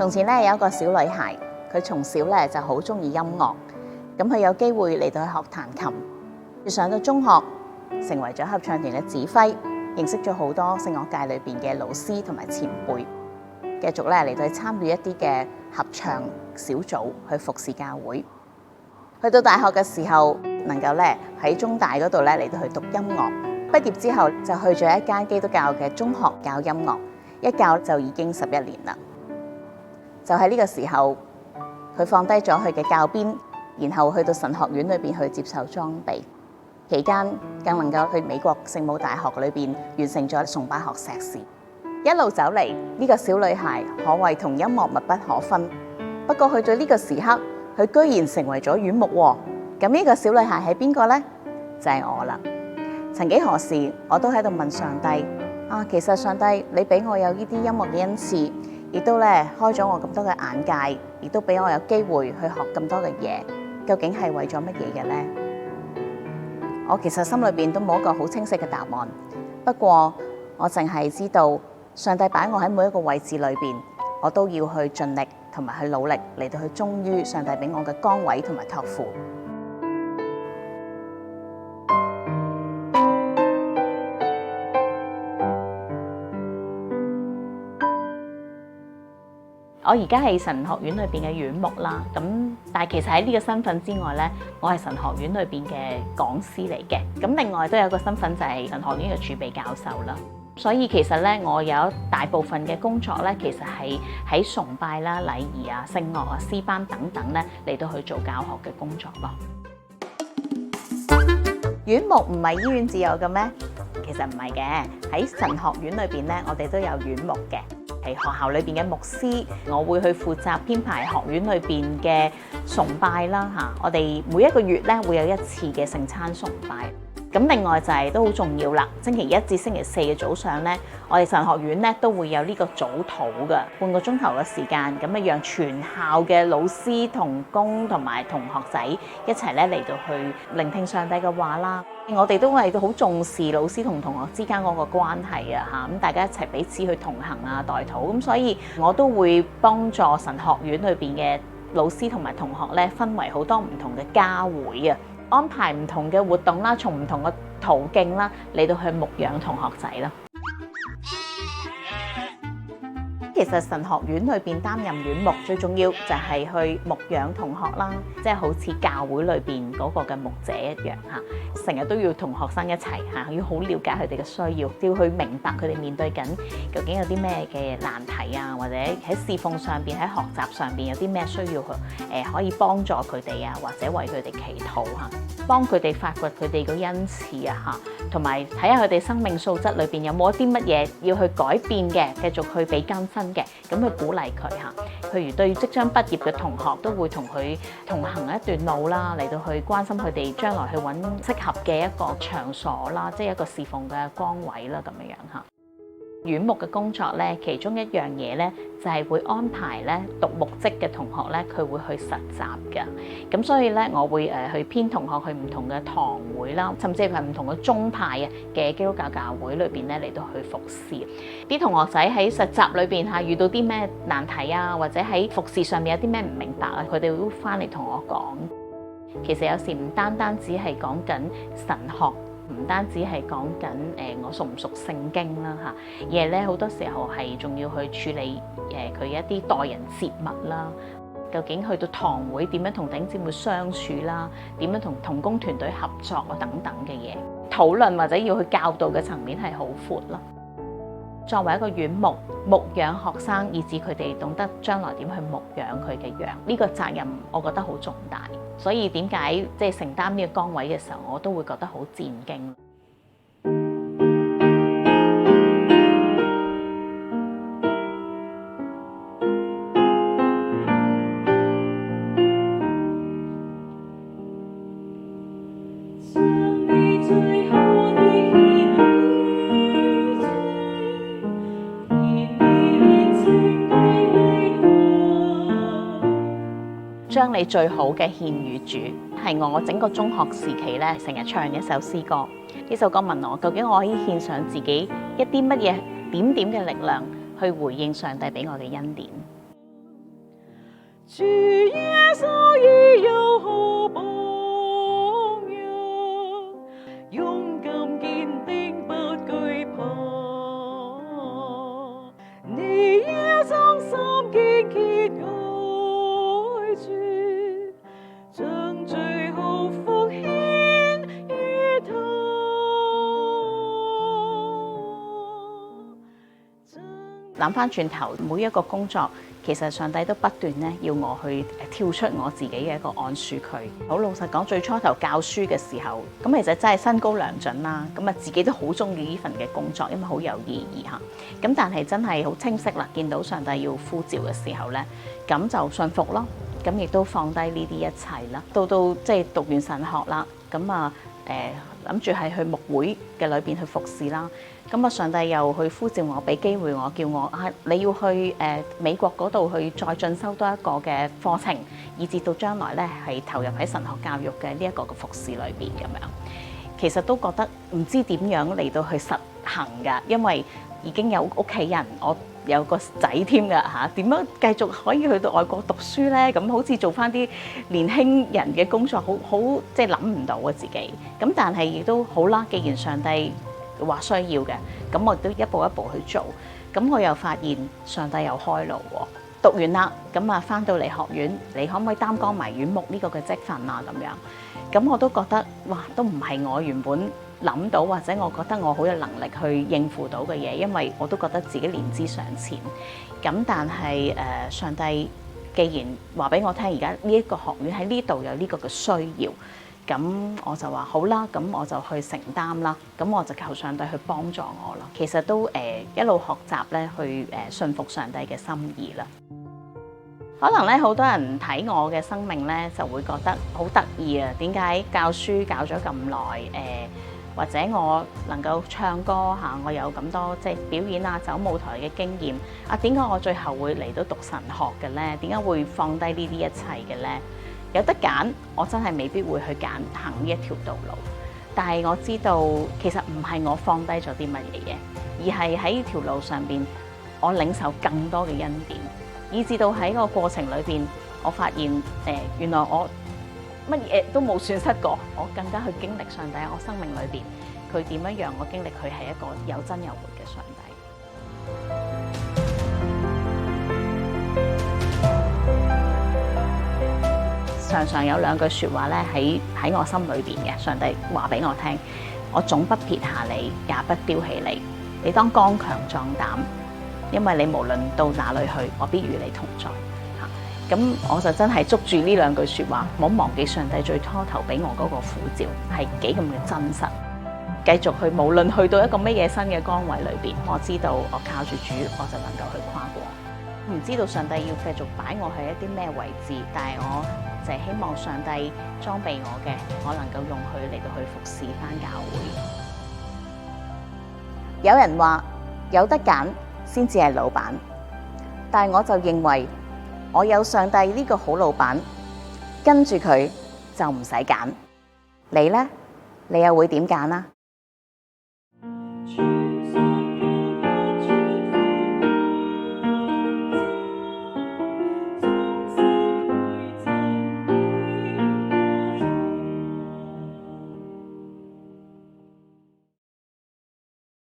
從前咧有一個小女孩，佢從小咧就好中意音樂，咁佢有機會嚟到去學彈琴。佢上到中學，成為咗合唱團嘅指揮，認識咗好多聖樂界裏邊嘅老師同埋前輩，繼續咧嚟到去參與一啲嘅合唱小組去服侍教會。去到大學嘅時候，能夠咧喺中大嗰度咧嚟到去讀音樂，畢業之後就去咗一間基督教嘅中學教音樂，一教就已經11年啦。就喺呢個時候，佢放低咗佢嘅教鞭，然後去到神學院裏邊去接受裝備，期間更能夠去美國聖母大學裏邊完成咗崇拜學碩士。一路走嚟，呢個小女孩可謂同音樂密不可分。不過去到呢個時刻，佢居然成為咗院牧喎。咁呢個小女孩係邊個呢？就係我啦。曾幾何時，我都喺度問上帝其實上帝，你俾我有呢啲音樂嘅恩賜，亦都咧開咗我咁多嘅眼界，亦都俾我有機會去學咁多嘅嘢，究竟係為咗乜嘢嘅呢？我其實心裏邊都冇一個好清晰嘅答案。不過我淨係知道，上帝擺我喺每一個位置裏邊，我都要去盡力同埋去努力嚟到去忠於上帝俾我嘅崗位同埋託付。我而家係神學院裏邊嘅院牧啦，但係其實喺呢個身份之外咧，我係神學院裏邊嘅講師嚟嘅。咁另外都有一個身份就係神學院嘅儲備教授啦。所以其實咧，我有大部分嘅工作咧，其實係喺崇拜啦、禮儀啊、聖樂啊、詩班等等咧嚟到去做教學嘅工作咯。院牧唔係醫院自有嘅咩？其實唔係嘅，喺神學院裏邊咧，我哋都有院牧嘅。係學校裏邊嘅牧師，我會去負責編排學院裏邊嘅崇拜啦嚇。我哋每一個月咧會有一次嘅聖餐崇拜。咁另外就係都好重要啦，星期一至星期四嘅早上咧，我哋神學院咧都會有呢個早禱嘅半個鐘頭嘅時間，咁啊讓全校嘅老師、同工同埋同學仔一齊咧嚟到去聆聽上帝嘅話啦。我哋都係好重視老師同同學之間嗰個關係啊嚇，咁大家一齊彼此去同行啊代禱，咁所以我都會幫助神學院裏邊嘅老師同埋同學咧分為好多唔同嘅家會啊，安排唔同嘅活動啦，從唔同嘅途徑啦嚟到去牧養同學仔啦。其實神學院裏邊擔任院牧最重要就係去牧養同學啦，即係好似教會裏邊嗰個嘅牧者一樣嚇，成日都要同學生一齊嚇，要好了解佢哋嘅需要，要去明白佢哋面對緊究竟有啲咩嘅難題啊，或者喺侍奉上邊、喺學習上邊有啲咩需要去可以幫助佢哋啊，或者為佢哋祈禱嚇，幫佢哋發掘佢哋個恩賜啊嚇，同埋睇下佢哋生命素質裏邊有冇一啲乜嘢要去改變嘅，繼續去俾更新嘅，咁去鼓勵佢嚇。譬如對即將畢業嘅同學，都會同佢同行一段路啦，嚟到去關心佢哋將來去揾適合嘅一個場所啦，即係一個侍奉嘅崗位啦，咁樣樣嚇。院牧嘅工作咧，其中一樣嘢咧，就係會安排咧讀牧職嘅同學咧，佢會去實習嘅。咁所以咧，我會去編同學去唔同嘅堂會啦，甚至係唔同嘅宗派嘅基督教教會裏邊咧嚟到去服侍。啲同學仔喺實習裏邊嚇遇到啲咩難題啊，或者喺服侍上面有啲咩唔明白啊，佢哋都翻嚟同我講。其實有時唔單只係講緊神學。唔單止係講緊我熟唔熟聖經啦嚇，而係咧好多時候係仲要去處理佢一啲待人接物啦。究竟去到堂會點樣同弟兄姊妹相處啦？點樣同同工團隊合作啊？等等嘅嘢討論或者要去教導嘅層面係好闊咯。作為一個院牧，牧養學生，以至佢哋懂得將來點去牧養佢嘅羊，呢個責任我覺得好重大。所以點解即係承擔呢個崗位嘅時候，我都會覺得好戰兢。將你最好嘅獻與主，係我整個中學時期咧成日唱嘅一首詩歌。呢首歌問我，究竟我可以獻上自己一啲乜嘢點點嘅力量，去回應上帝俾我嘅恩典。主耶穌已有好榜樣，勇敢堅定不懼怕。你也將心堅揭愛主，將最好福獻於他。諗翻轉頭，每一個工作，其實上帝都不斷咧要我去跳出我自己嘅一個安舒區。好老實講，最初頭教書嘅時候，咁其實真係身高良準啦，咁啊自己都好中意呢份嘅工作，因為好有意義嚇。咁但係真係好清晰啦，見到上帝要呼召嘅時候咧，咁就信服咯。咁亦都放低呢啲一切啦。到即係讀完神學啦，咁啊諗住係去牧會嘅裏邊去服侍啦。咁啊，上帝又去呼召我，俾機會我，叫我你要去美國嗰度去再進修多一個嘅課程，以至到將來咧係投入喺神學教育嘅呢一個嘅服侍裏邊咁樣。其實都覺得唔知點樣嚟到去實行㗎，因為已經有屋企人，我有個仔添㗎嚇，點樣繼續可以去到外國讀書咧？咁好似做翻啲年輕人嘅工作，好即係諗唔到啊自己。咁但係亦都好啦，既然上帝話需要嘅，咁我都一步一步去做。咁我又發現上帝又開路喎。讀完啦，咁啊翻到嚟學院，你可唔可以擔當埋院牧呢個嘅職份啊？咁樣，咁我都覺得哇，都唔係我原本諗到，或者我覺得我好有能力去應付到嘅嘢，因為我都覺得自己年資尚淺。咁但係上帝既然話俾我聽，而家呢一個學院喺呢度有呢個嘅需要。咁我就話好啦，咁我就去承擔啦，咁我就求上帝去幫助我啦。其實都一路學習咧，去信服上帝嘅心意啦。可能咧，好多人睇我嘅生命咧，就會覺得好得意啊！點解教書教咗咁耐？或者我能夠唱歌嚇，我有咁多即係表演啊、走舞台嘅經驗啊，點解我最後會嚟到讀神學嘅咧？點解會放低呢啲一切嘅咧？有得揀，我真係未必會去揀行呢一條道路。但係我知道，其實唔係我放低咗啲乜嘢嘢，而係喺呢條路上邊，我領受更多嘅恩典，以至到喺個過程裏邊，我發現原來我乜嘢都冇損失過，我更加去經歷上帝喺我生命裏邊，佢點樣讓我經歷佢係一個有真有活嘅上帝。常常有兩句説話咧喺我心裏邊嘅，上帝話俾我聽，我總不撇下你，也不丟棄你。你當剛強壯膽，因為你無論到哪裏去，我必與你同在。咁我就真係捉住呢兩句説話，唔好忘記上帝最初頭俾我嗰個呼召係幾咁嘅真實。繼續去，無論去到一個乜嘢新嘅崗位裏邊，我知道我靠住主，我就能夠去跨過。唔知道上帝要繼續擺我喺一啲咩位置，但係我就係希望上帝裝備我嘅，我能夠用佢嚟到去服侍返教會。有人話有得揀先至係老闆，但係我就認為我有上帝呢個好老闆，跟住佢就唔使揀。你呢？你又會點揀啊？